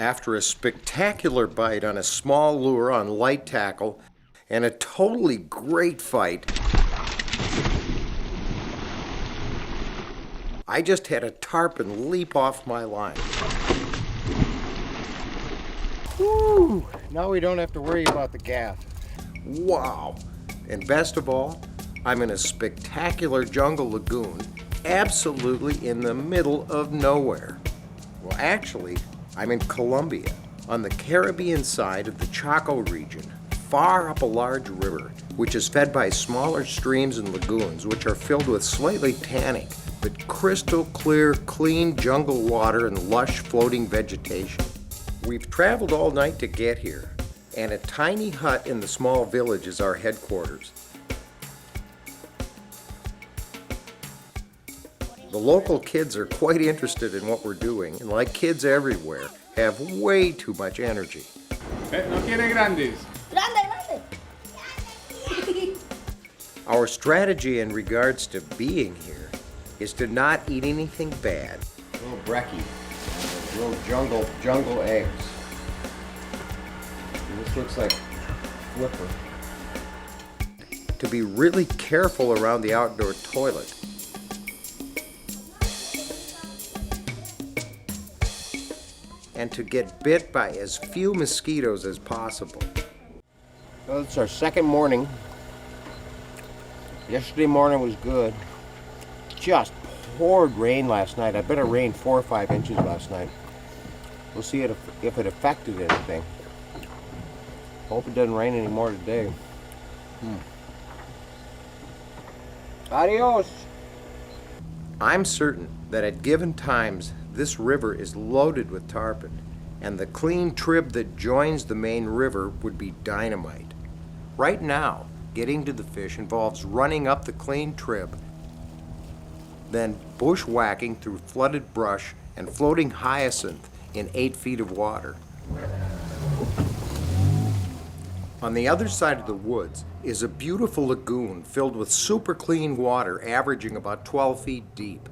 After a spectacular bite on a small lure on light tackle and a totally great fight, I just had a tarpon leap off my line. Woo! Now we don't have to worry about the gaff. Wow! And best of all, I'm in a spectacular jungle lagoon, absolutely in the middle of nowhere. Well, actually, I'm in Colombia, on the Caribbean side of the Chaco region, far up a large river, which is fed by smaller streams and lagoons, which are filled with slightly tannic, but crystal clear, clean jungle water and lush floating vegetation. We've traveled all night to get here, and a tiny hut in the small village is our headquarters. The local kids are quite interested in what we're doing, and like kids everywhere, have way too much energy. ¿No quiere grandes? Grande. Our strategy in regards to being here is to not eat anything bad. Little brekkie, little jungle eggs. And this looks like flipper. To be really careful around the outdoor toilet. And to get bit by as few mosquitoes as possible. Well, it's our second morning. Yesterday morning was good. Just poured rain last night. I bet it rained 4 or 5 inches last night. We'll see if it affected anything. Hope it doesn't rain anymore today. Adios! I'm certain that at given times, this river is loaded with tarpon, and the clean trib that joins the main river would be dynamite. Right now, getting to the fish involves running up the clean trib, then bushwhacking through flooded brush and floating hyacinth in 8 feet of water. On the other side of the woods is a beautiful lagoon filled with super clean water averaging about 12 feet deep.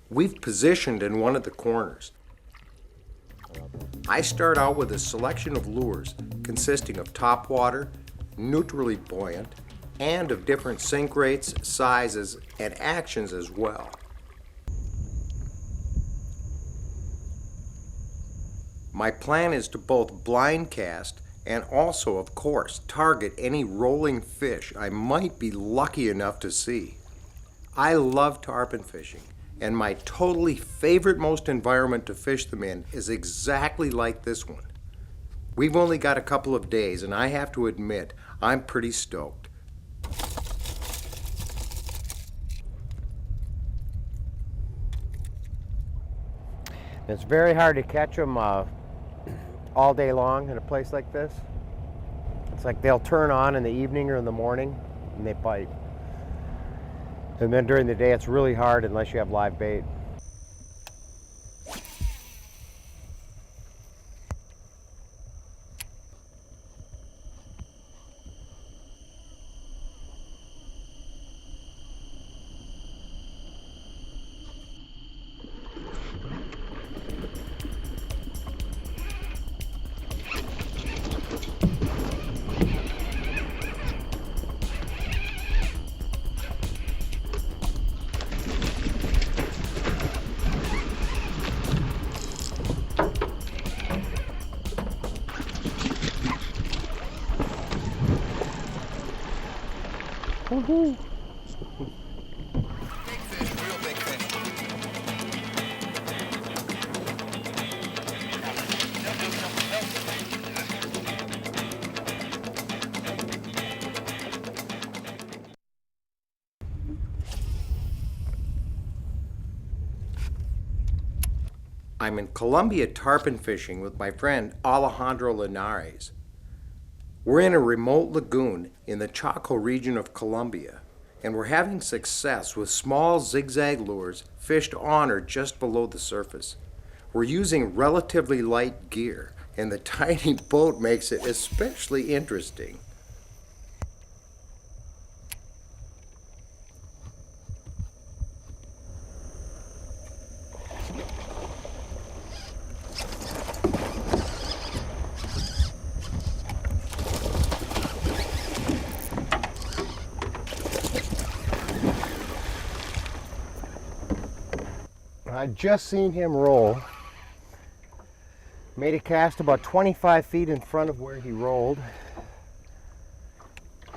We've positioned in one of the corners. I start out with a selection of lures consisting of topwater, neutrally buoyant, and of different sink rates, sizes, and actions as well. My plan is to both blind cast and also, of course, target any rolling fish I might be lucky enough to see. I love tarpon fishing, and my totally favorite most environment to fish them in is exactly like this one. We've only got a couple of days, and I have to admit, I'm pretty stoked. It's very hard to catch them all day long in a place like this. It's like they'll turn on in the evening or in the morning and they bite. And then during the day it's really hard unless you have live bait. Woohoo! Big fish, real big fish. I'm in Colombia tarpon fishing with my friend Alejandro Linares. We're in a remote lagoon in the Chaco region of Colombia, and we're having success with small zigzag lures fished on or just below the surface. We're using relatively light gear, and the tiny boat makes it especially interesting. I just seen him roll. Made a cast about 25 feet in front of where he rolled.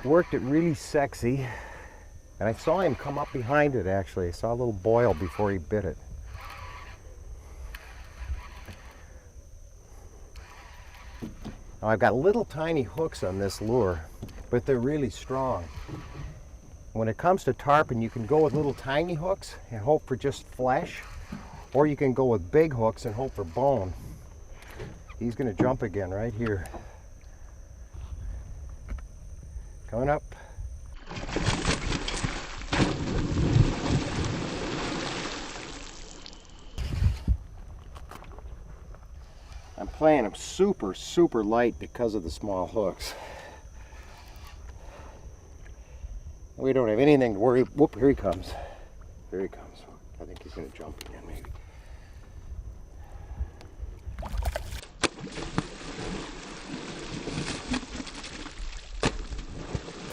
Worked it really sexy. And I saw him come up behind it actually. I saw a little boil before he bit it. Now I've got little tiny hooks on this lure, but they're really strong. When it comes to tarpon, you can go with little tiny hooks and hope for just flesh, or you can go with big hooks and hope for bone. He's gonna jump again right here. Coming up. I'm playing him super light because of the small hooks. We don't have anything to worry. Whoop, here he comes. Here he comes. I think he's gonna jump again maybe.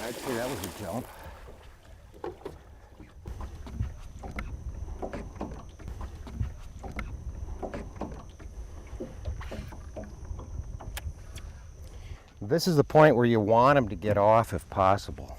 I'd say that was a jump. This is the point where you want him to get off if possible.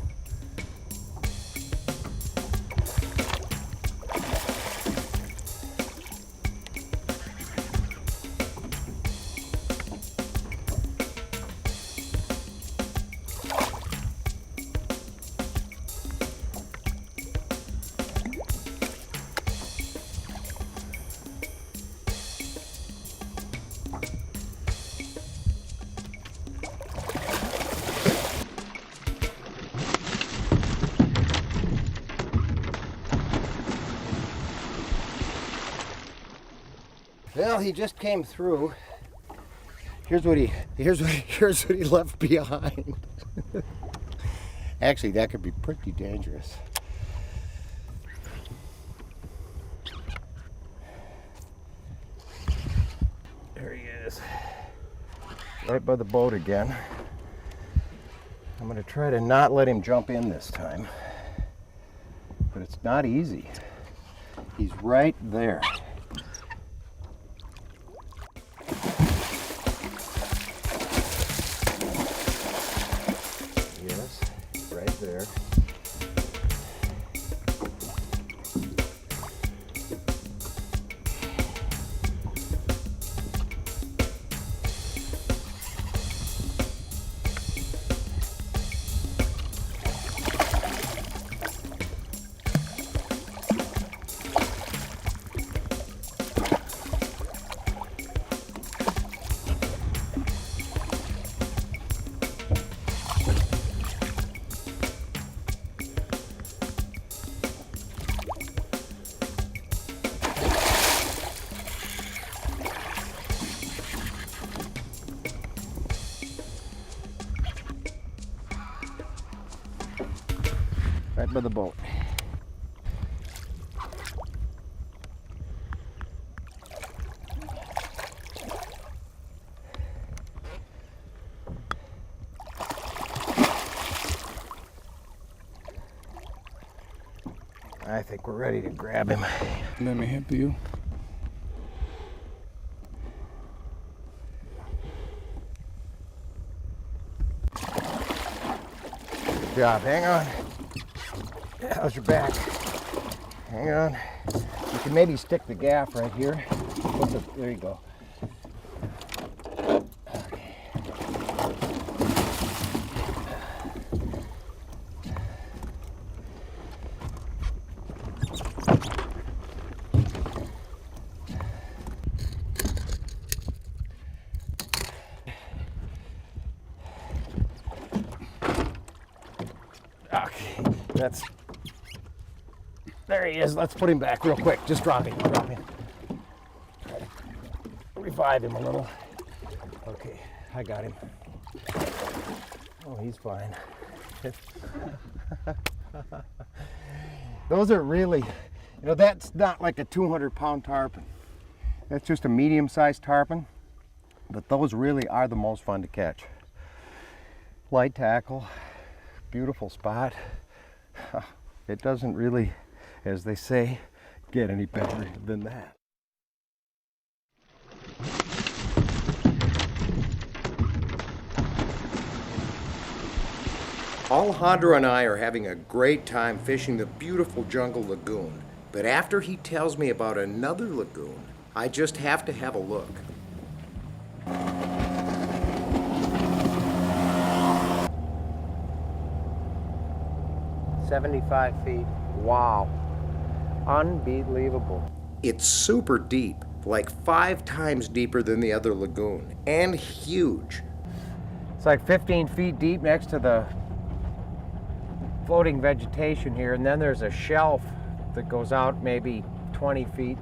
Well, he just came through. Here's what he left behind. Actually, that could be pretty dangerous. There he is. Right by the boat again. I'm going to try to not let him jump in this time. But it's not easy. He's right there. There. Right by the boat. I think we're ready to grab him. Let me help you. Good job. Hang on. How's your back? Hang on. You can maybe stick the gaff right here. There you go. Okay, that's, there he is. Let's put him back real quick. Just drop him, drop him. Try to revive him a little. Okay, I got him. Oh, he's fine. Those are really, you know, that's not like a 200-pound tarpon. That's just a medium-sized tarpon, but those really are the most fun to catch. Light tackle. Beautiful spot. It doesn't really, as they say, get any better than that. Alejandro and I are having a great time fishing the beautiful jungle lagoon, but after he tells me about another lagoon, I just have to have a look. 75 feet. Wow. Unbelievable. It's super deep, like 5 times deeper than the other lagoon, and huge. It's like 15 feet deep next to the floating vegetation here, and then there's a shelf that goes out maybe 20 feet,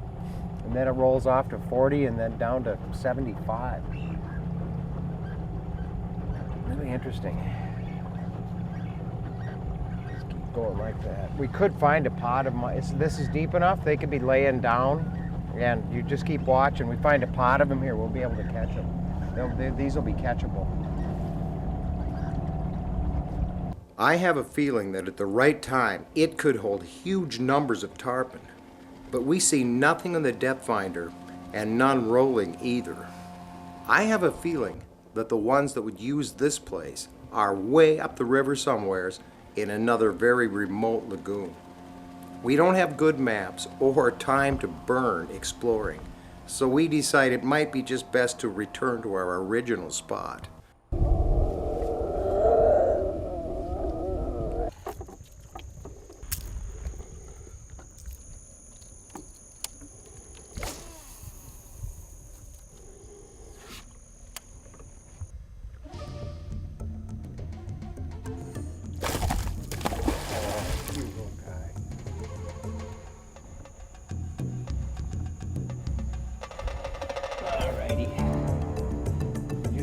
and then it rolls off to 40 and then down to 75. Really interesting. Just keep going like that. We could find a pod of this is deep enough, they could be laying down, and you just keep watching. We find a pod of them here, we'll be able to catch them. These will be catchable. I have a feeling that at the right time, it could hold huge numbers of tarpon, but we see nothing on the depth finder and none rolling either. I have a feeling that the ones that would use this place are way up the river somewheres in another very remote lagoon. We don't have good maps or time to burn exploring, so we decide it might be just best to return to our original spot.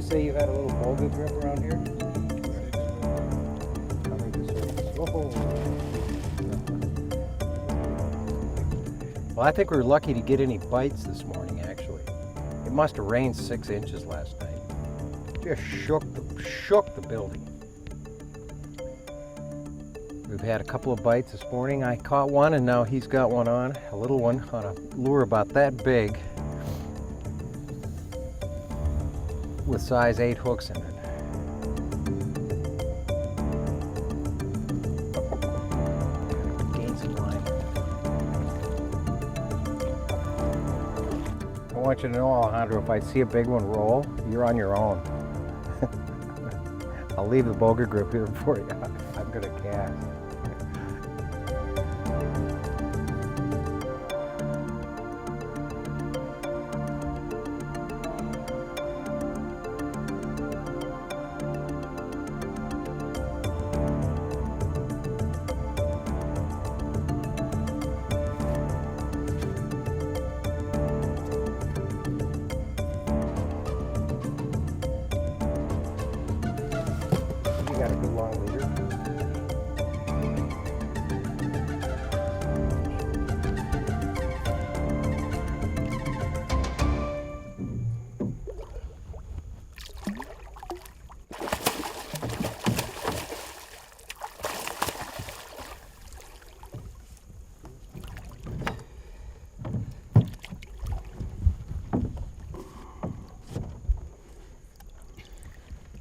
Say you've had a little boga grip around here? Well, I think we were lucky to get any bites this morning, actually. It must have rained 6 inches last night. Just shook the building. We've had a couple of bites this morning. I caught one, and now he's got one on, a little one on a lure about that big, with size 8 hooks in it. Gain some line. I want you to know, Alejandro, if I see a big one roll, you're on your own. I'll leave the boga grip here for you. I'm gonna cast. Got a good long leader.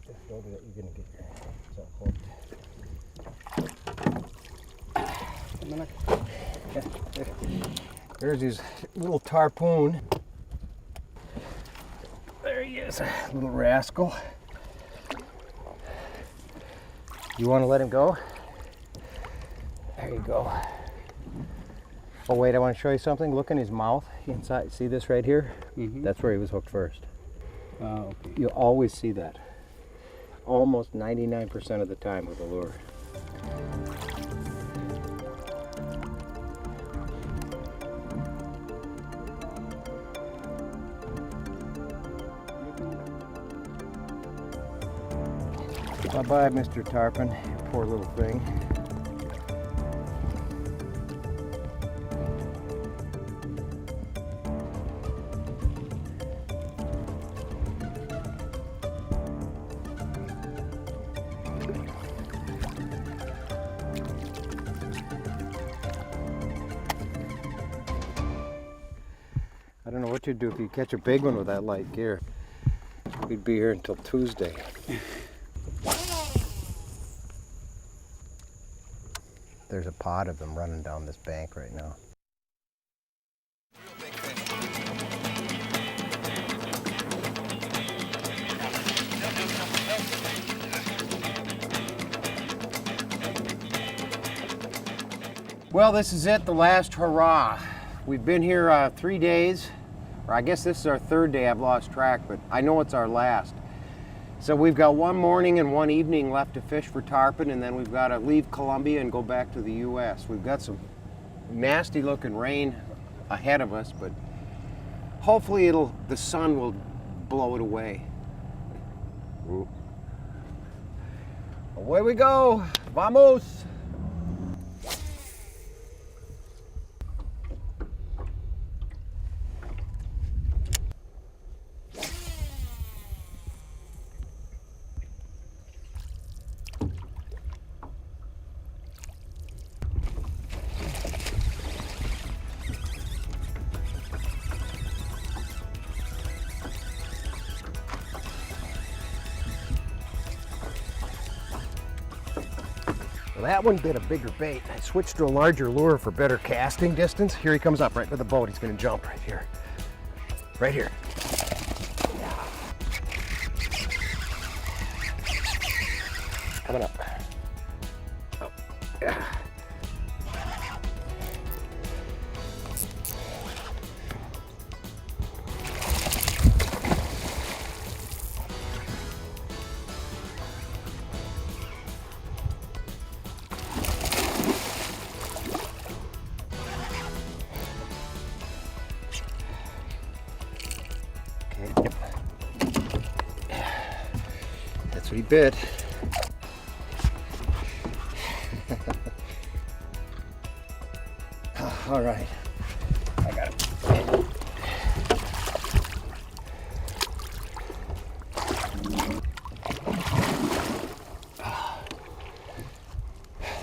Just know that you're gonna get yourself hooked. There's his little tarpon. There he is, little rascal. You want to let him go? There you go. Oh wait, I want to show you something. Look in his mouth inside. See this right here? Mm-hmm. That's where he was hooked first. Okay. You'll always see that. Almost 99% of the time with a lure. Bye-bye, Mr. Tarpon, you poor little thing. I don't know what you'd do if you catch a big one with that light gear. We'd be here until Tuesday. There's a pod of them running down this bank right now. Well, this is it, the last hurrah. We've been here 3 days, or I guess this is our 3rd day, I've lost track, but I know it's our last. So we've got 1 morning and 1 evening left to fish for tarpon, and then we've got to leave Colombia and go back to the US. We've got some nasty looking rain ahead of us, but hopefully the sun will blow it away. Ooh. Away we go, vamos! Well, that one did a bigger bait. I switched to a larger lure for better casting distance. Here he comes up right with the boat. He's gonna jump right here. Right here. Yeah. Coming up. Oh, yeah. That's what he bit. All right, I got it.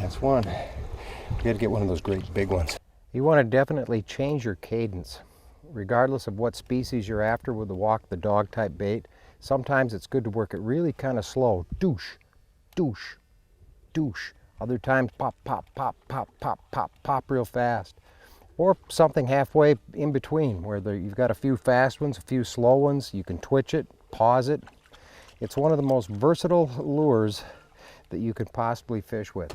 That's one. You gotta get one of those great big ones. You want to definitely change your cadence. Regardless of what species you're after with the walk the dog type bait, sometimes it's good to work it really kind of slow. Douche, douche, douche. Other times pop, pop, pop, pop, pop, pop, pop real fast. Or something halfway in between where you've got a few fast ones, a few slow ones. You can twitch it, pause it. It's one of the most versatile lures that you could possibly fish with.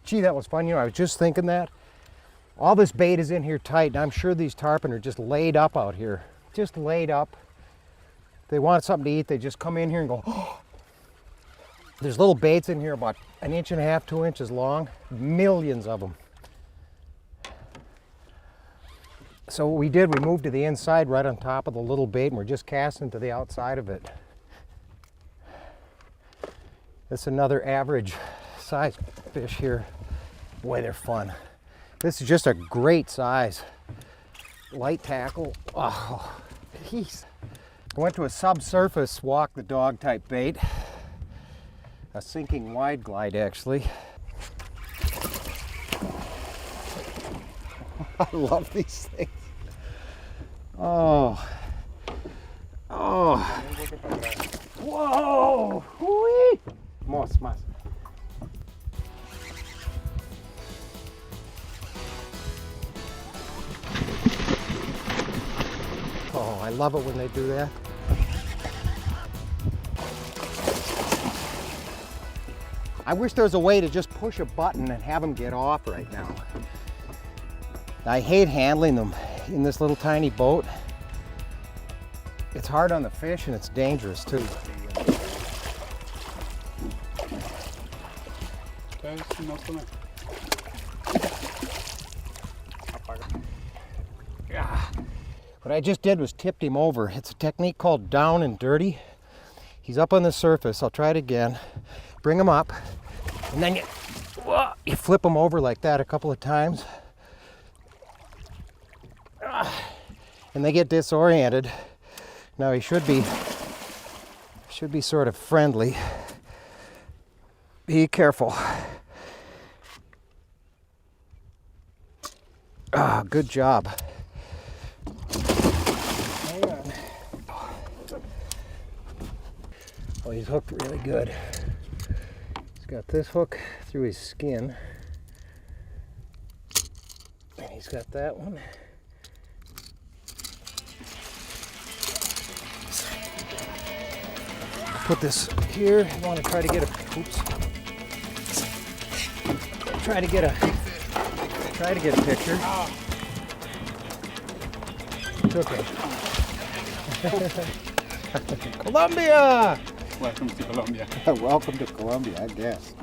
Gee, that was fun. You know, I was just thinking that. All this bait is in here tight, and I'm sure these tarpon are just laid up out here. Just laid up. If they want something to eat, they just come in here and go, oh. There's little baits in here about 1.5 inches, 2 inches long. Millions of them. So what we did, we moved to the inside right on top of the little bait, and we're just casting to the outside of it. That's another average size fish here. Boy, they're fun. This is just a great size. Light tackle. Oh, jeez. I went to a subsurface walk the dog type bait. A sinking wide glide, actually. I love these things. Oh. Oh. Whoa. Whee. Más. Oh, I love it when they do that. I wish there was a way to just push a button and have them get off right now. I hate handling them in this little tiny boat. It's hard on the fish and it's dangerous too. What I just did was tipped him over. It's a technique called down and dirty. He's up on the surface. I'll try it again. Bring him up, and then you flip him over like that a couple of times. And they get disoriented. Now he should be sort of friendly. Be careful. Ah, good job. Hang on. Oh, he's hooked really good. He's got this hook through his skin. And he's got that one. Put this here. I want to try to get a, oops. Try to get a picture. It's okay. Colombia! Welcome to Colombia. Welcome to Colombia, I guess.